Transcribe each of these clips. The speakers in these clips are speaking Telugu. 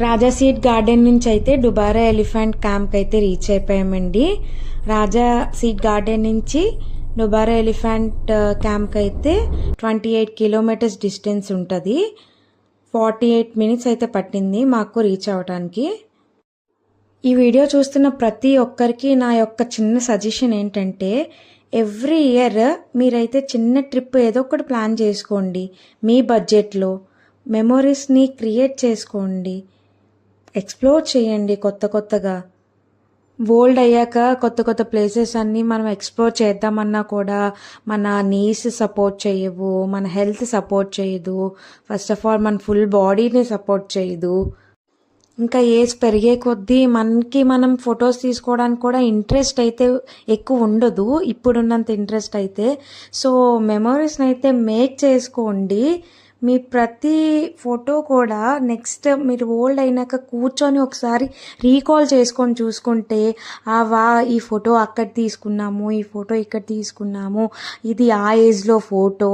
రాజా సీడ్ గార్డెన్ నుంచి అయితే డుబారా ఎలిఫెంట్ క్యాంప్ అయితే రీచ్ అయిపోయామండి. రాజా సీడ్ గార్డెన్ నుంచి డుబారా ఎలిఫెంట్ క్యాంప్ అయితే 28 కిలోమీటర్స్ డిస్టెన్స్ ఉంటుంది. 48 మినిట్స్ అయితే పట్టింది మాకు రీచ్ అవ్వడానికి. ఈ వీడియో చూస్తున్న ప్రతి ఒక్కరికి నా యొక్క చిన్న సజెషన్ ఏంటంటే, ఎవ్రీ ఇయర్ మీరైతే చిన్న ట్రిప్ ఏదో ఒకటి ప్లాన్ చేసుకోండి. మీ బడ్జెట్లో మెమొరీస్ని క్రియేట్ చేసుకోండి, ఎక్స్ప్లోర్ చేయండి కొత్తగా. ఓల్డ్ అయ్యాక కొత్త ప్లేసెస్ అన్నీ మనం ఎక్స్ప్లోర్ చేద్దామన్నా కూడా మన నీస్ సపోర్ట్ చేయవు, మన హెల్త్ సపోర్ట్ చేయదు, ఫస్ట్ ఆఫ్ ఆల్ మన ఫుల్ బాడీని సపోర్ట్ చేయదు. ఇంకా ఏజ్ పెరిగే కొద్దీ మనం ఫొటోస్ తీసుకోవడానికి కూడా ఇంట్రెస్ట్ అయితే ఎక్కువ ఉండదు, ఇప్పుడున్నంత ఇంట్రెస్ట్ అయితే. సో మెమొరీస్ని అయితే మేక్ చేసుకోండి. మీ ప్రతి ఫోటో కూడా నెక్స్ట్ మీరు ఓల్డ్ అయినాక కూర్చొని ఒకసారి రీకాల్ చేసుకొని చూసుకుంటే, ఈ ఫోటో అక్కడ తీసుకున్నాము, ఈ ఫోటో ఇక్కడ తీసుకున్నాము, ఇది ఆ ఏజ్లో ఫోటో,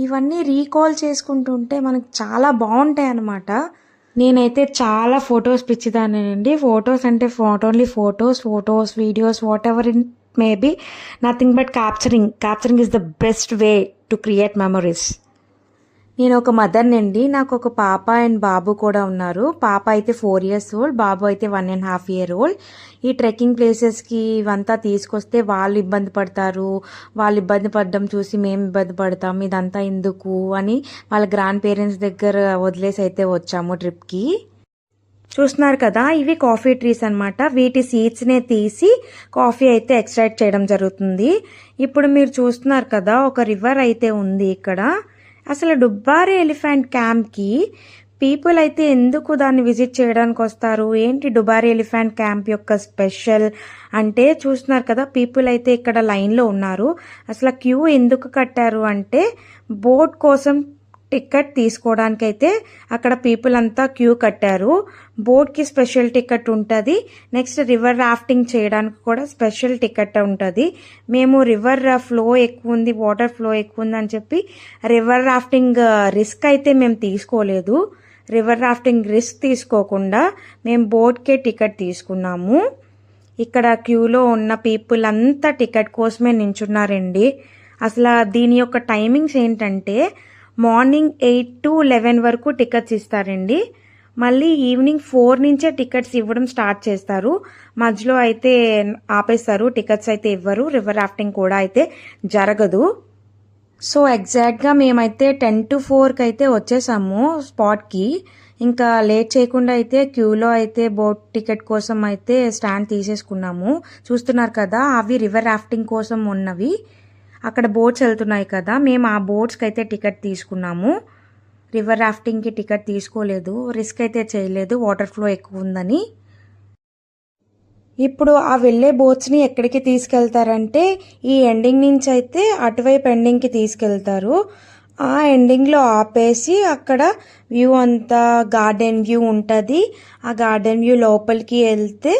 ఇవన్నీ రీకాల్ చేసుకుంటుంటే మనకు చాలా బాగుంటాయి అన్నమాట. నేనైతే చాలా ఫొటోస్ పిచ్చిదానండి. ఫొటోస్ అంటే not only photos, videos, whatever it may be, nothing but capturing is the best way to create memories. నేను ఒక మదర్నండి. నాకు ఒక పాప అండ్ బాబు కూడా ఉన్నారు. పాప అయితే 4 years ఓల్డ్, బాబు అయితే 1.5 year ఓల్డ్. ఈ ట్రెక్కింగ్ ప్లేసెస్కి ఇవంతా తీసుకొస్తే వాళ్ళు ఇబ్బంది పడతారు, వాళ్ళు ఇబ్బంది పడడం చూసి మేము ఇబ్బంది పడతాం, ఇదంతా ఎందుకు అని వాళ్ళ గ్రాండ్ పేరెంట్స్ దగ్గర వదిలేసి అయితే వచ్చాము ట్రిప్కి. చూస్తున్నారు కదా, ఇవి కాఫీ ట్రీస్ అనమాట. వీటి సీడ్స్నే తీసి కాఫీ అయితే ఎక్స్ట్రాక్ట్ చేయడం జరుగుతుంది. ఇప్పుడు మీరు చూస్తున్నారు కదా, ఒక రివర్ అయితే ఉంది ఇక్కడ. అసలు డుబారా ఎలిఫెంట్ క్యాంప్కి పీపుల్ అయితే ఎందుకు దాన్ని విజిట్ చేయడానికి వస్తారు, ఏంటి డుబారా ఎలిఫెంట్ క్యాంప్ యొక్క స్పెషల్ అంటే, చూస్తున్నారు కదా పీపుల్ అయితే ఇక్కడ లైన్లో ఉన్నారు. అసలు క్యూ ఎందుకు కట్టారు అంటే, బోట్ కోసం టికెట్ తీసుకోవడానికి అయితే అక్కడ పీపుల్ అంతా క్యూ కట్టారు. బోట్కి స్పెషల్ టికెట్ ఉంటుంది, నెక్స్ట్ రివర్ రాఫ్టింగ్ చేయడానికి కూడా స్పెషల్ టికెట్ ఉంటుంది. మేము రివర్ ఫ్లో ఎక్కువ ఉంది, వాటర్ ఫ్లో ఎక్కువ ఉంది అని చెప్పి రివర్ రాఫ్టింగ్ రిస్క్ అయితే మేము తీసుకోలేదు. రివర్ రాఫ్టింగ్ రిస్క్ తీసుకోకుండా మేము బోట్కే టికెట్ తీసుకున్నాము. ఇక్కడ క్యూలో ఉన్న పీపుల్ అంతా టికెట్ కోసమే నించున్నారండి. అసలు దీని యొక్క టైమింగ్స్ ఏంటంటే, మార్నింగ్ 8 to 11 వరకు టికెట్స్ ఇస్తారండి. మళ్ళీ ఈవినింగ్ 4 నుంచే టికెట్స్ ఇవ్వడం స్టార్ట్ చేస్తారు. మధ్యలో అయితే ఆపేస్తారు, టికెట్స్ అయితే ఇవ్వరు. రివర్ రాఫ్టింగ్ కూడా అయితే జరగదు. సో ఎగ్జాక్ట్గా మేమైతే 10 to 4కి అయితే వచ్చేసాము స్పాట్కి. ఇంకా లేట్ చేయకుండా అయితే క్యూలో అయితే బోట్ టికెట్ కోసం అయితే స్టాండ్ తీసేసుకున్నాము. చూస్తున్నారు కదా, అవి రివర్ రాఫ్టింగ్ కోసం ఉన్నవి. అక్కడ బోట్స్ వెళ్తున్నాయి కదా, మేము ఆ బోట్స్కి అయితే టికెట్ తీసుకున్నాము. రివర్ రాఫ్టింగ్కి టికెట్ తీసుకోలేదు, రిస్క్ అయితే చేయలేదు, వాటర్ ఫ్లో ఎక్కువ ఉందని. ఇప్పుడు ఆ వెళ్ళే బోట్స్ని ఎక్కడికి తీసుకెళ్తారంటే, ఈ ఎండింగ్ నుంచి అయితే అటువైపు ఎండింగ్కి తీసుకెళ్తారు. ఆ ఎండింగ్లో ఆపేసి అక్కడ వ్యూ అంతా గార్డెన్ వ్యూ ఉంటుంది. ఆ గార్డెన్ వ్యూ లోపలికి వెళ్తే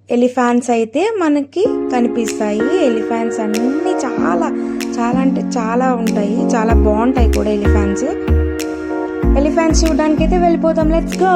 ఎలిఫెంట్స్ అయితే మనకి కనిపిస్తాయి. ఎలిఫెంట్స్ అన్నీ చాలా అంటే చాలా ఉంటాయి, చాలా బాగుంటాయి కూడా ఎలిఫెంట్స్ చూడడానికి అయితే వెళ్ళిపోతాం. Let's go.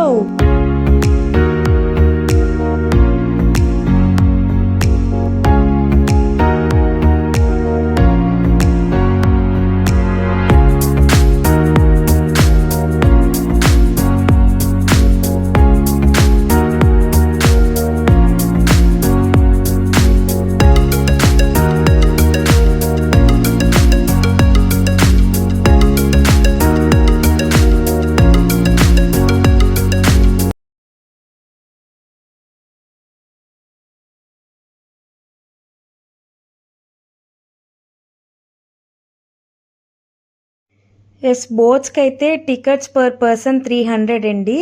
బోట్స్కి అయితే టికెట్స్ పర్ పర్సన్ 300 అండి.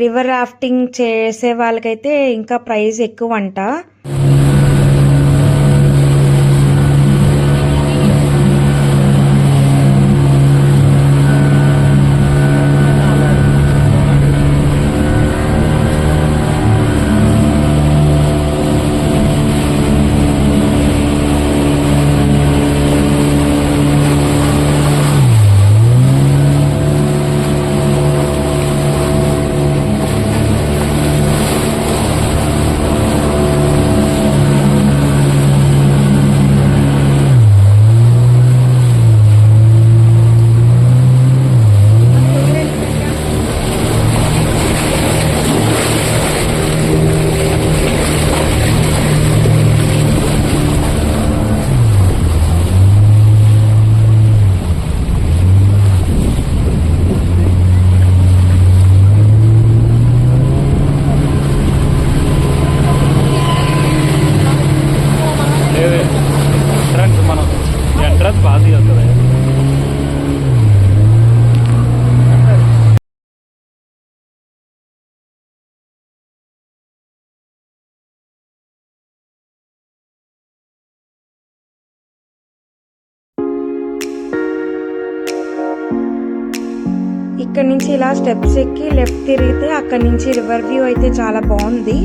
రివర్ రాఫ్టింగ్ చేసే వాళ్ళకైతే ఇంకా ప్రైస్ ఎక్కువ అంట. ఇక్కడ నుంచి ఇలా స్టెప్స్ ఎక్కి లెఫ్ట్ తిరిగితే అక్కడ నుంచి రివర్ వ్యూ అయితే చాలా బాగుంది.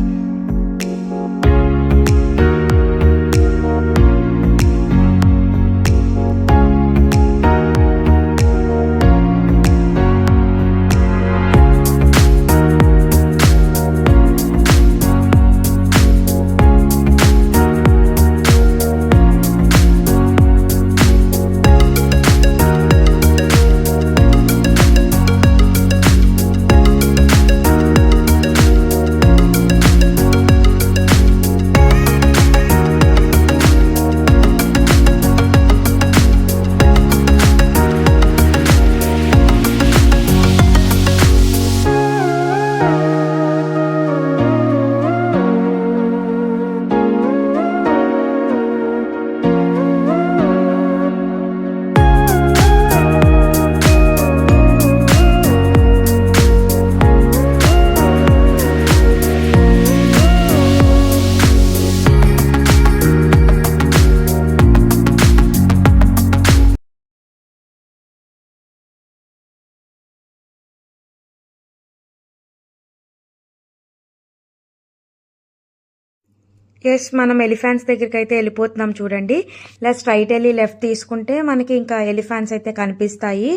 ఎస్, మనం ఎలిఫెంట్స్ దగ్గరికి అయితే వెళ్ళిపోతున్నాం చూడండి. ఇలా స్ట్రైట్ వెళ్ళి లెఫ్ట్ తీసుకుంటే మనకి ఇంకా ఎలిఫెంట్స్ అయితే కనిపిస్తాయి.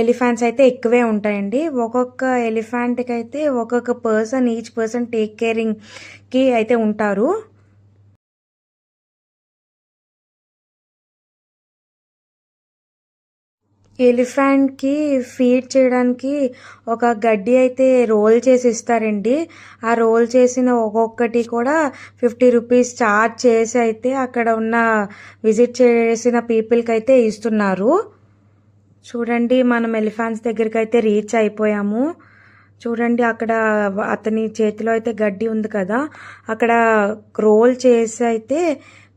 ఎలిఫెంట్స్ అయితే ఎక్కువే ఉంటాయండి. ఒక్కొక్క ఎలిఫెంట్కి అయితే ఒక్కొక్క పర్సన్, ఈచ్ పర్సన్ టేక్ కేరింగ్కి అయితే ఉంటారు. ఎలిఫెంట్కి ఫీడ్ చేయడానికి ఒక గడ్డి అయితే రోల్ చేసి ఇస్తారండి. ఆ రోల్ చేసిన ఒక్కొక్కటి కూడా 50 రూపీస్ ఛార్జ్ చేసి అయితే అక్కడ ఉన్న విజిట్ చేసిన పీపుల్కి అయితే ఇస్తున్నారు. చూడండి, మనం ఎలిఫెంట్స్ దగ్గరికి అయితే రీచ్ అయిపోయాము. చూడండి, అక్కడ అతని చేతిలో అయితే గడ్డి ఉంది కదా, అక్కడ రోల్ చేసి అయితే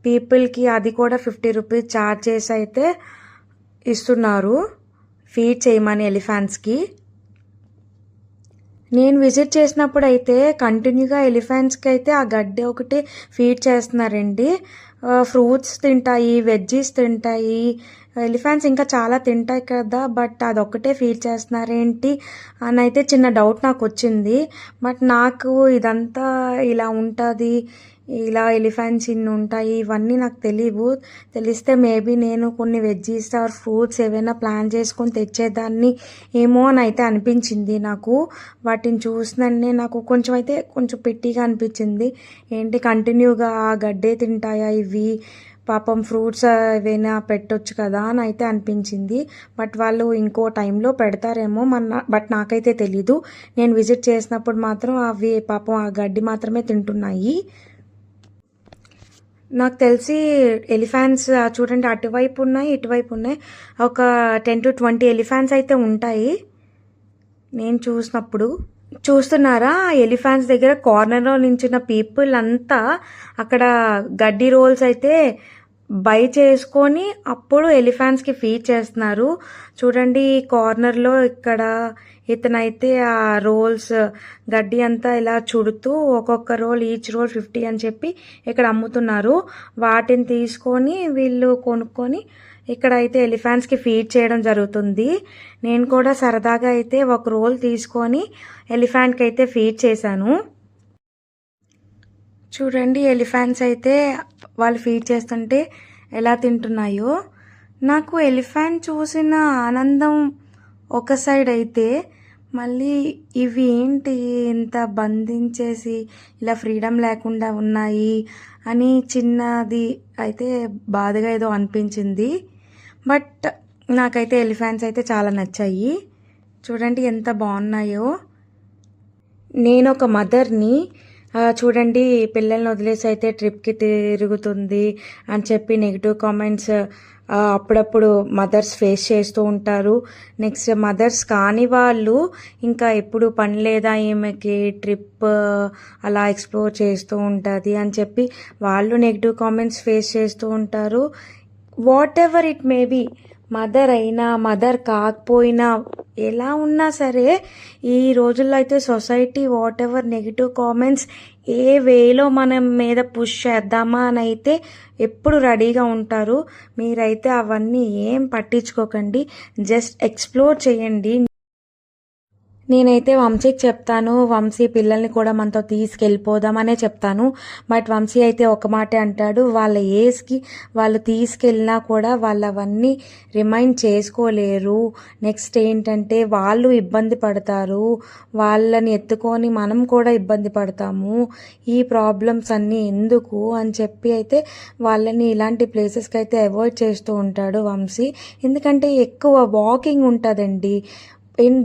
పీపుల్కి అది కూడా 50 రూపీస్ ఛార్జ్ చేసి అయితే ఇస్తున్నారు ఫీడ్ చేయమని ఎలిఫెంట్స్కి. నేను విజిట్ చేసినప్పుడు అయితే కంటిన్యూగా ఎలిఫెంట్స్కి అయితే ఆ గడ్డి ఒకటి ఫీడ్ చేస్తున్నారండి. ఫ్రూట్స్ తింటాయి, వెజ్జీస్ తింటాయి, ఎలిఫెంట్స్ ఇంకా చాలా తింటాయి కదా, బట్ అదొక్కటే ఫీడ్ చేస్తున్నారేంటి అని అయితే చిన్న డౌట్ నాకు వచ్చింది. బట్ నాకు ఇదంతా ఇలా ఉంటుంది, ఇలా ఎలిఫెంట్స్ ఇన్ని ఉంటాయి, ఇవన్నీ నాకు తెలియవు. తెలిస్తే మేబీ నేను కొన్ని వెజ్జీస్ ఆర్ ఫ్రూట్స్ ఏవైనా ప్లాన్ చేసుకొని తెచ్చేదాన్ని ఏమో అని అయితే అనిపించింది నాకు. వాటిని చూసినన్నే నాకు కొంచెం పెట్టిగా అనిపించింది. ఏంటి కంటిన్యూగా ఆ గడ్డే తింటాయా ఇవి, పాపం ఫ్రూట్స్ ఏవైనా పెట్టొచ్చు కదా అని అయితే అనిపించింది. బట్ వాళ్ళు ఇంకో టైంలో పెడతారేమో బట్ నాకైతే తెలీదు. నేను విజిట్ చేసినప్పుడు మాత్రం అవి పాపం ఆ గడ్డి మాత్రమే తింటున్నాయి. నాకు తెలిసి ఎలిఫెంట్స్ చూడండి, అటువైపు ఉన్నాయి, ఇటువైపు ఉన్నాయి. ఒక 10 to 20 ఎలిఫెంట్స్ అయితే ఉంటాయి నేను చూసినప్పుడు. చూస్తున్నారా, ఎలిఫెంట్స్ దగ్గర కార్నర్లో నించిన పీపుల్ అంతా అక్కడ గడ్డి రోల్స్ అయితే బై చేసుకొని అప్పుడు ఎలిఫెంట్స్కి ఫీడ్ చేస్తున్నారు. చూడండి, కార్నర్లో ఇక్కడ ఇతనైతే ఆ రోల్స్ గడ్డి అంతా ఇలా చుడుతూ ఒక్కొక్క రోల్, ఈచ్ రోల్ 50 అని చెప్పి ఇక్కడ అమ్ముతున్నారు. వాటిని తీసుకొని వీళ్ళు కొనుక్కొని ఇక్కడ అయితే ఎలిఫెంట్స్కి ఫీడ్ చేయడం జరుగుతుంది. నేను కూడా సరదాగా అయితే ఒక రోల్ తీసుకొని ఎలిఫెంట్కి అయితే ఫీడ్ చేశాను. చూడండి, ఎలిఫెంట్స్ అయితే వాళ్ళు ఫీడ్ చేస్తుంటే ఎలా తింటున్నాయో. నాకు ఎలిఫెంట్ చూసిన ఆనందం ఒక సైడ్ అయితే, మళ్ళీ ఇవి ఏంటి ఇంత బంధించేసి ఇలా ఫ్రీడమ్ లేకుండా ఉన్నాయి అని చిన్నది అయితే బాధగా ఏదో అనిపించింది. బట్ నాకైతే ఎలిఫెంట్స్ అయితే చాలా నచ్చాయి. చూడండి ఎంత బాగున్నాయో. నేను ఒక మదర్ని, చూడండి పిల్లల్ని వదిలేసి అయితే ట్రిప్కి తిరుగుతుంది అని చెప్పి నెగిటివ్ కామెంట్స్ అప్పుడప్పుడు మదర్స్ ఫేస్ చేస్తూ ఉంటారు. నెక్స్ట్ మదర్స్ కాని వాళ్ళు ఇంకా ఎప్పుడు పని లేదా ఈమెకి ట్రిప్ అలా ఎక్స్ప్లోర్ చేస్తూ ఉంటుంది అని చెప్పి వాళ్ళు నెగిటివ్ కామెంట్స్ ఫేస్ చేస్తూ ఉంటారు. Whatever it may be, mother అయినా మదర్ కాకపోయినా ఎలా ఉన్నా సరే ఈ రోజుల్లో అయితే society whatever negative comments ఏ వేలో మనం మీద పుష్ చేద్దామా అని అయితే ఎప్పుడు రెడీగా ఉంటారు. మీరైతే అవన్నీ ఏం పట్టించుకోకండి, జస్ట్ ఎక్స్ప్లోర్ చేయండి. నేనైతే వంశీకి చెప్తాను, వంశీ పిల్లల్ని కూడా మనతో తీసుకెళ్ళిపోదామనే చెప్తాను. బట్ వంశీ అయితే ఒక మాటే అంటాడు, వాళ్ళ ఏజ్కి వాళ్ళు తీసుకెళ్ళినా కూడా వాళ్ళు అవన్నీ రిమైండ్ చేసుకోలేరు. నెక్స్ట్ ఏంటంటే వాళ్ళు ఇబ్బంది పడతారు, వాళ్ళని ఎత్తుకొని మనం కూడా ఇబ్బంది పడతాము. ఈ ప్రాబ్లమ్స్ అన్నీ ఎందుకు అని చెప్పి అయితే వాళ్ళని ఇలాంటి ప్లేసెస్కి అయితే అవాయిడ్ చేస్తూ ఉంటాడు వంశీ. ఎందుకంటే ఎక్కువ వాకింగ్ ఉంటుందండి,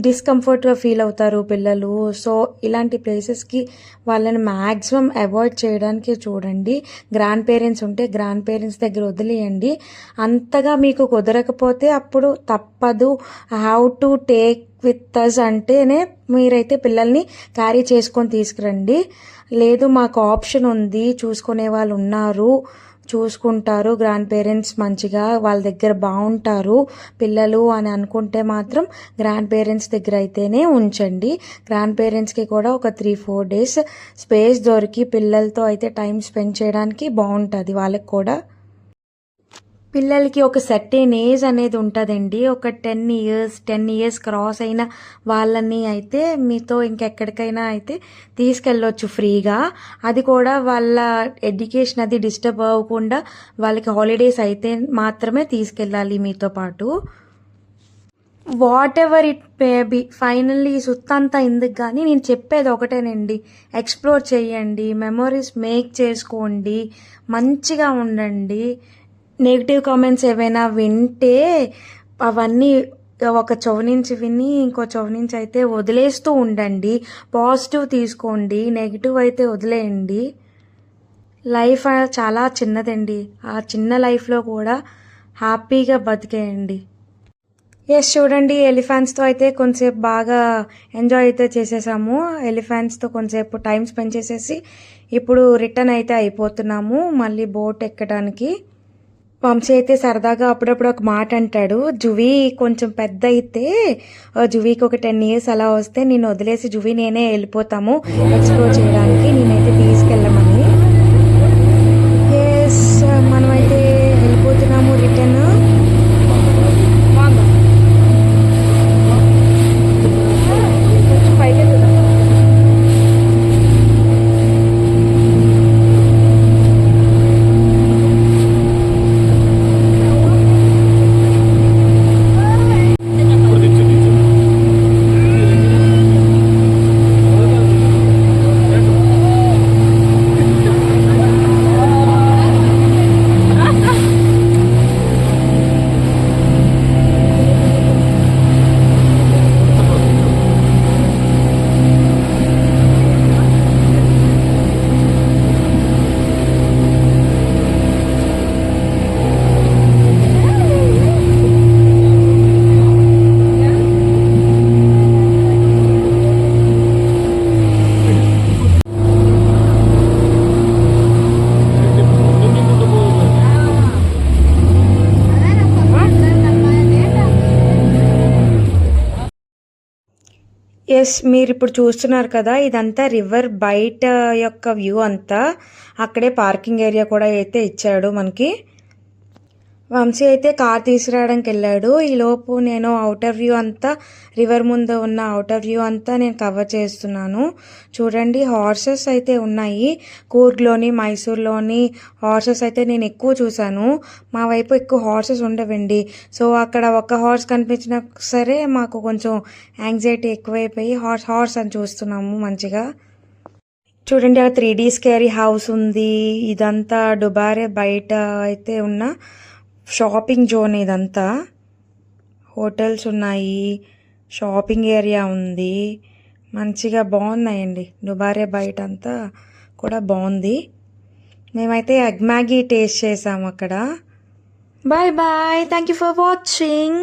డిస్కంఫర్ట్గా ఫీల్ అవుతారు పిల్లలు. సో ఇలాంటి ప్లేసెస్కి వాళ్ళని మ్యాక్సిమం అవాయిడ్ చేయడానికి చూడండి. గ్రాండ్ పేరెంట్స్ ఉంటే గ్రాండ్ పేరెంట్స్ దగ్గర వదిలేయండి. అంతగా మీకు కుదరకపోతే అప్పుడు తప్పదు, how to take with us అంటేనే మీరైతే పిల్లల్ని క్యారీ చేసుకొని తీసుకురండి. లేదు మాకు ఆప్షన్ ఉంది, చూసుకునే వాళ్ళు ఉన్నారు, చూసుకుంటారు గ్రాండ్ పేరెంట్స్, మంచిగా వాళ్ళ దగ్గర బాగుంటారు పిల్లలు అని అనుకుంటే మాత్రం గ్రాండ్ పేరెంట్స్ దగ్గర అయితేనే ఉంచండి. గ్రాండ్ పేరెంట్స్కి కూడా ఒక 3-4 డేస్ స్పేస్ దొరికి పిల్లలతో అయితే టైం స్పెండ్ చేయడానికి బాగుంటుంది వాళ్ళకి కూడా. పిల్లలకి ఒక సర్టెన్ ఏజ్ అనేది ఉంటుందండి, ఒక 10 ఇయర్స్ క్రాస్ అయిన వాళ్ళని అయితే మీతో ఇంకెక్కడికైనా అయితే తీసుకెళ్ళొచ్చు ఫ్రీగా. అది కూడా వాళ్ళ ఎడ్యుకేషన్ అది డిస్టర్బ్ అవ్వకుండా వాళ్ళకి హాలిడేస్ అయితే మాత్రమే తీసుకెళ్ళాలి మీతో పాటు. Whatever it may be, finally సుత్తంతా ఎందుకు కానీ నేను చెప్పేది ఒకటేనండి, ఎక్స్ప్లోర్ చేయండి, మెమొరీస్ మేక్ చేసుకోండి, మంచిగా ఉండండి. నెగిటివ్ కామెంట్స్ ఏవైనా వింటే అవన్నీ ఒక చెవి నుంచి విని ఇంకో చెవి నుంచి అయితే వదిలేస్తూ ఉండండి. పాజిటివ్ తీసుకోండి, నెగిటివ్ అయితే వదిలేయండి. లైఫ్ చాలా చిన్నదండి, ఆ చిన్న లైఫ్లో కూడా హ్యాపీగా బతికేయండి. ఎస్, చూడండి ఎలిఫెంట్స్తో అయితే కొంచెంసేపు బాగా ఎంజాయ్ అయితే చేసేసాము. ఎలిఫెంట్స్తో కొంచెంసేపు టైం స్పెండ్ చేసేసి ఇప్పుడు రిటర్న్ అయితే అయిపోతున్నాము మళ్ళీ బోట్ ఎక్కడానికి. వంశీ అయితే సరదాగా అప్పుడప్పుడు ఒక మాట అంటాడు, జువి కొంచెం పెద్ద అయితే, జువికి ఒక 10 ఇయర్స్ అలా వస్తే నేను వదిలేసి జువి నేనే వెళ్ళిపోతాము ఎక్స్ప్లోర్ చేయడానికి, నేనైతే తీసుకెళ్ళమని. ఎస్, మనమైతే వెళ్ళిపోతున్నాము రిటర్న్. ఎస్, మీరు ఇప్పుడు చూస్తున్నారు కదా, ఇదంతా రివర్ బయట యొక్క వ్యూ అంతా. అక్కడే పార్కింగ్ ఏరియా కూడా అయితే ఇచ్చాడు మనకి. వంశీ అయితే కార్ తీసుకురావడానికి వెళ్ళాడు, ఈలోపు నేను అవుటర్ వ్యూ అంతా, రివర్ ముందు ఉన్న అవుటర్ వ్యూ అంతా నేను కవర్ చేస్తున్నాను. చూడండి హార్సెస్ అయితే ఉన్నాయి, కూర్గ్లోని మైసూర్లోని హార్సెస్ అయితే నేను ఎక్కువ చూశాను. మా వైపు ఎక్కువ హార్సెస్ ఉండవండి, సో అక్కడ ఒక హార్స్ కనిపించినా సరే మాకు కొంచెం యాంగ్జైటీ ఎక్కువైపోయి హార్స్ అని చూస్తున్నాము మంచిగా. చూడండి అక్కడ 3D స్కేరీ హౌస్ ఉంది. ఇదంతా దుబారే బయట అయితే ఉన్న షాపింగ్ జోన్, ఇదంతా హోటల్స్ ఉన్నాయి, షాపింగ్ ఏరియా ఉంది, మంచిగా బాగున్నాయండి. దుబారే బయట అంతా కూడా బాగుంది. మేమైతే ఎగ్ మ్యాగీ టేస్ట్ చేసాము అక్కడ. Bye bye, thank you for watching.